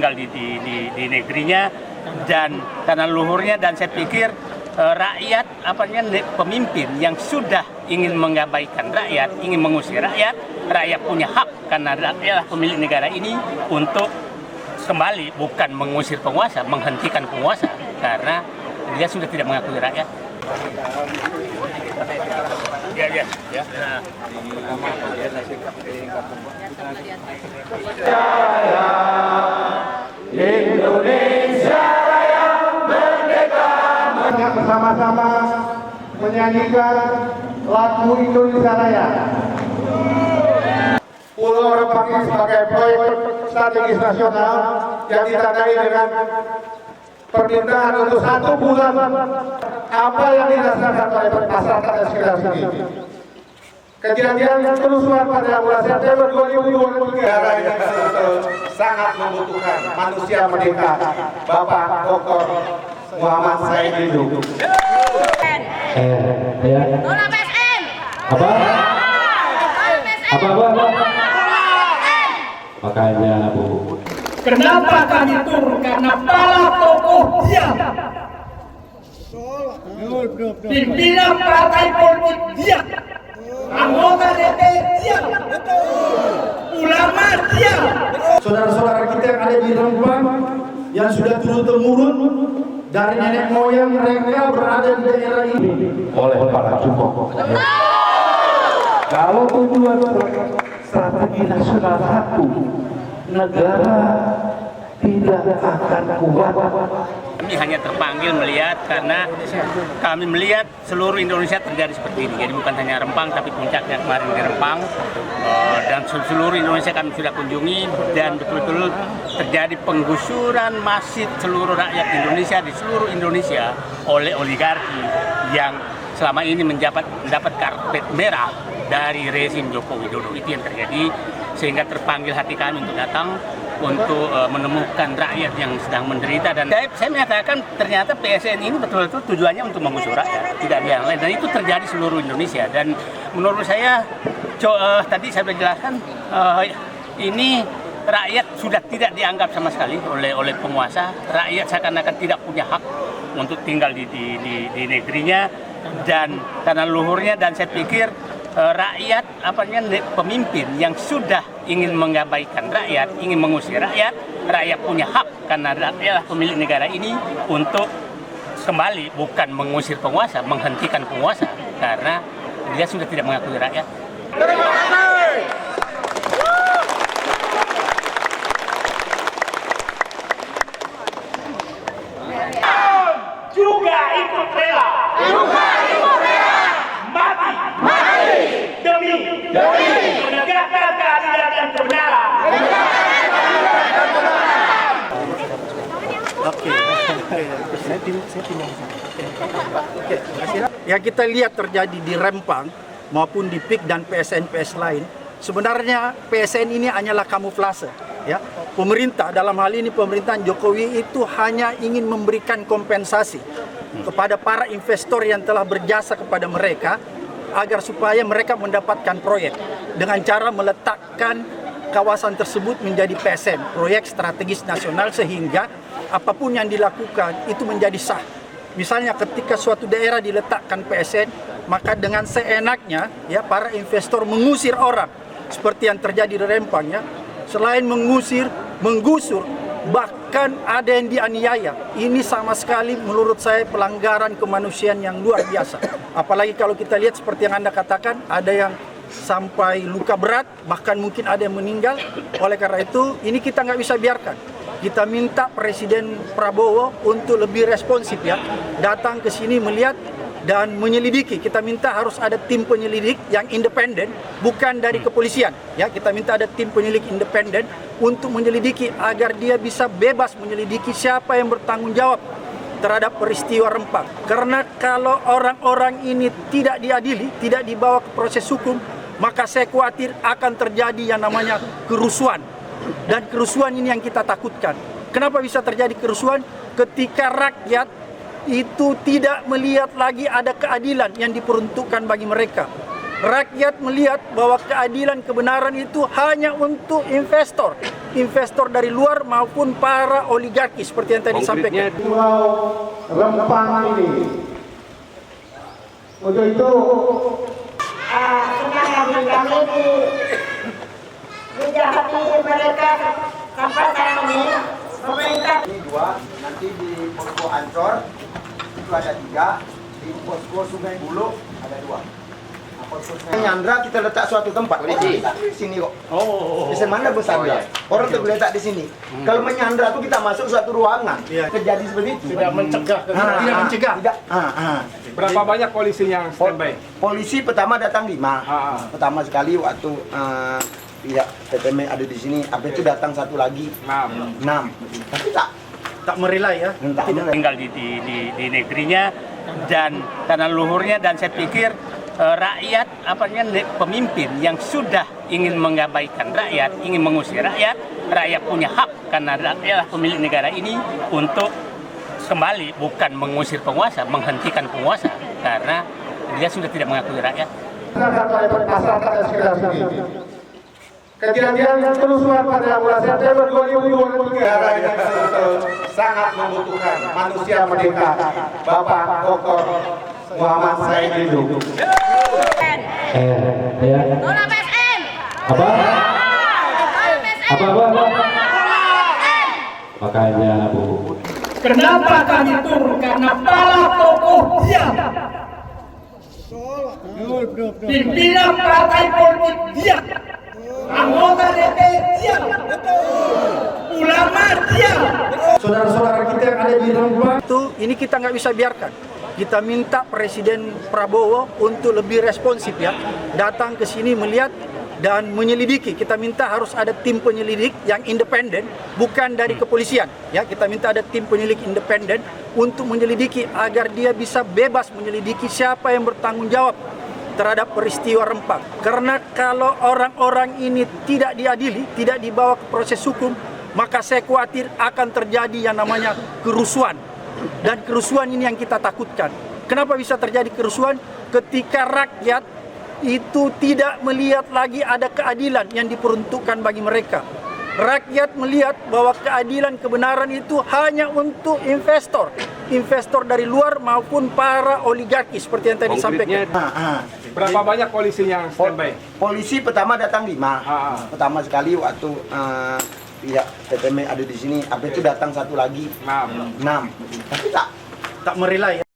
tinggal di negerinya dan tanah luhurnya, dan saya pikir rakyat pemimpin yang sudah ingin mengabaikan rakyat, ingin mengusir rakyat punya hak karena rakyatlah pemilik negara ini untuk kembali, bukan mengusir penguasa, menghentikan penguasa karena dia sudah tidak mengakui rakyat. Ya. Indonesia Raya merdeka. Bersama-sama menyanyikan lagu Indonesia Raya. Pulau Rempang ini sebagai proyek strategis nasional yang ditandai dengan permintaan untuk 1 bulan apa yang dirasakan oleh masyarakat di sekitar sini. Kejadian kerusuhan pada bulan September 2023 sangat membutuhkan manusia merdeka, Bapak Dr. Muhammad Said Didu. Tolak PSN. Apa? Apa? Makanya Bu. Kenapa kami turun? Karena para tokoh diam. Pimpinan partai politik diam. Anggota DPR diam. Ulama diam. Saudara-saudara kita yang ada di Rempang yang sudah turun-temurun dari nenek moyang mereka berada di daerah ini Oleh para cukup. Kalau tujuan strategi nasional satu, negara tidak akan kuat. Kami hanya terpanggil melihat karena kami melihat seluruh Indonesia terjadi seperti ini. Jadi bukan hanya Rempang, tapi puncaknya kemarin di Rempang. Dan seluruh Indonesia kami sudah kunjungi dan betul-betul terjadi penggusuran masif seluruh rakyat Indonesia di seluruh Indonesia oleh oligarki yang selama ini mendapat karpet merah dari rezim Joko Widodo. Itu yang terjadi, sehingga terpanggil hati kami untuk datang untuk menemukan rakyat yang sedang menderita. Dan saya menyatakan ternyata PSN ini betul-betul tujuannya untuk mengusir rakyat, tidak ada yang lain, dan itu terjadi seluruh Indonesia. Dan menurut saya tadi saya sudah jelaskan, ini rakyat sudah tidak dianggap sama sekali oleh penguasa. Rakyat seakan-akan tidak punya hak untuk tinggal di negerinya dan tanah luhurnya, dan saya pikir rakyat pemimpin yang sudah ingin mengabaikan rakyat, ingin mengusir rakyat punya hak karena rakyatlah pemilik negara ini untuk kembali, bukan mengusir penguasa, menghentikan penguasa karena dia sudah tidak mengakui rakyat. Juga ikut rela. Mati. Demi menegakkan keadilan dan kebenaran. Ya, kita lihat terjadi di Rempang maupun di PIK dan PSN-PS lain. Sebenarnya PSN ini hanyalah kamuflase. Ya, pemerintah dalam hal ini pemerintahan Jokowi itu hanya ingin memberikan kompensasi kepada para investor yang telah berjasa kepada mereka agar supaya mereka mendapatkan proyek dengan cara meletakkan kawasan tersebut menjadi PSN, proyek strategis nasional, sehingga apapun yang dilakukan itu menjadi sah. Misalnya ketika suatu daerah diletakkan PSN, maka dengan seenaknya ya para investor mengusir orang seperti yang terjadi di Rempang ya. Selain menggusur, bahkan ada yang dianiaya. Ini sama sekali menurut saya pelanggaran kemanusiaan yang luar biasa. Apalagi kalau kita lihat seperti yang Anda katakan, ada yang sampai luka berat, bahkan mungkin ada yang meninggal. Oleh karena itu, ini kita nggak bisa biarkan. Kita minta Presiden Prabowo untuk lebih responsif ya, datang ke sini melihat dan menyelidiki. Kita minta harus ada tim penyelidik yang independen, bukan dari kepolisian. Ya, kita minta ada tim penyelidik independen untuk menyelidiki agar dia bisa bebas menyelidiki siapa yang bertanggung jawab terhadap peristiwa Rempang. Karena kalau orang-orang ini tidak diadili, tidak dibawa ke proses hukum, maka saya khawatir akan terjadi yang namanya kerusuhan. Dan kerusuhan ini yang kita takutkan. Kenapa bisa terjadi kerusuhan? Ketika rakyat itu tidak melihat lagi ada keadilan yang diperuntukkan bagi mereka. Rakyat melihat bahwa keadilan kebenaran itu hanya untuk investor, investor dari luar maupun para oligarki seperti yang tadi disampaikan. Pulau Rempang ini. Untuk itu sudah kami dijahati mereka sampai sekarang ini pemerintah. Ini 2, nanti di posko Ancor itu ada 3, di posko Sungai Bulo ada 2. Nyandra kita letak suatu tempat. Di sini kok. Di mana bersandar? Orang tergeletak di sini. Kalau menyandra itu kita masuk suatu ruangan. Terjadi seperti itu. Tidak mencegah, tidak mencegah. Tidak. Berapa banyak polisi yang standby? Polisi pertama datang 5. Pertama sekali waktu pihak PTM ada di sini, habis itu datang satu lagi 6. Tapi Tak merelai ya. Tinggal di negerinya dan tanah luhurnya, dan saya pikir rakyat pemimpin yang sudah ingin mengabaikan rakyat, ingin mengusir rakyat punya hak karena rakyat pemilik negara ini untuk kembali, bukan mengusir penguasa, menghentikan penguasa karena dia sudah tidak mengakui rakyat. masyarakat sekitar sini. Kejadian kerusuhan pada bulan September 2023 negara ini betul-betul sangat membutuhkan manusia merdeka, Bapak Dr. Muhammad Said Didu. Ya. Tolak PSN. Apa? Apa? Makanya Bu. Kenapa kami turun? Karena para tokoh diam. Pimpinan partai politik diam. Anggota DPR diam. Ulama diam. Saudara-saudara kita yang ada di Rempang itu, ini kita nggak bisa biarkan. Kita minta Presiden Prabowo untuk lebih responsif ya, datang ke sini melihat dan menyelidiki. Kita minta harus ada tim penyelidik yang independen, bukan dari kepolisian. Ya, kita minta ada tim penyelidik independen untuk menyelidiki agar dia bisa bebas menyelidiki siapa yang bertanggung jawab terhadap peristiwa Rempang. Karena kalau orang-orang ini tidak diadili, tidak dibawa ke proses hukum, maka saya khawatir akan terjadi yang namanya kerusuhan. Dan kerusuhan ini yang kita takutkan. Kenapa bisa terjadi kerusuhan? Ketika rakyat itu tidak melihat lagi ada keadilan yang diperuntukkan bagi mereka. Rakyat melihat bahwa keadilan kebenaran itu hanya untuk investor, investor dari luar maupun para oligarki seperti yang tadi disampaikan. Berapa banyak polisi yang standby? Polisi pertama datang 5. Pertama sekali waktu pihak PTM ada di sini, habis itu datang satu lagi 6. Tapi Tak merelai ya.